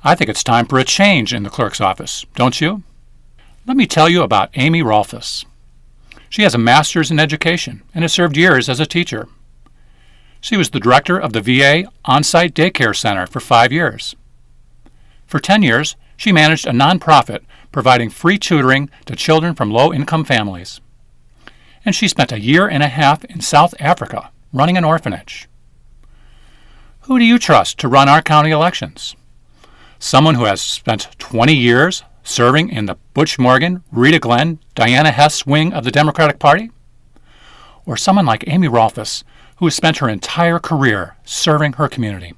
I think it's time for a change in the clerk's office, don't you? Let me tell you about Amy Rolfes. She has a master's in education and has served years as a teacher. She was the director of the VA on-site daycare center for 5 years. For 10 years, she managed a nonprofit providing free tutoring to children from low-income families. And she spent a year and a half in South Africa running an orphanage. Who do you trust to run our county elections? Someone who has spent 20 years serving in the Butch Morgan, Rita Glenn, Diana Hess wing of the Democratic Party? Or someone like Amy Rolfes, who has spent her entire career serving her community?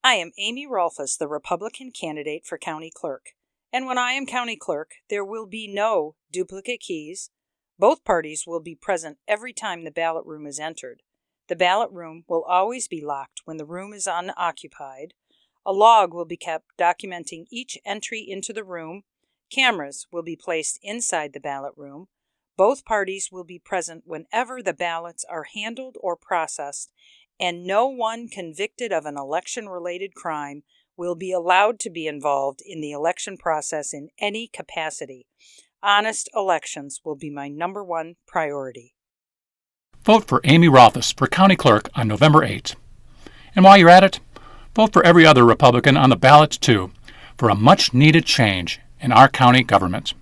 I am Amy Rolfes, the Republican candidate for county clerk. And when I am county clerk, there will be no duplicate keys. Both parties will be present every time the ballot room is entered. The ballot room will always be locked when the room is unoccupied. A log will be kept documenting each entry into the room. Cameras will be placed inside the ballot room. Both parties will be present whenever the ballots are handled or processed, and no one convicted of an election-related crime will be allowed to be involved in the election process in any capacity. Honest elections will be my number one priority. Vote for Amy Rolfes for county clerk on November 8th. And while you're at it, vote for every other Republican on the ballot, too, for a much-needed change in our county government.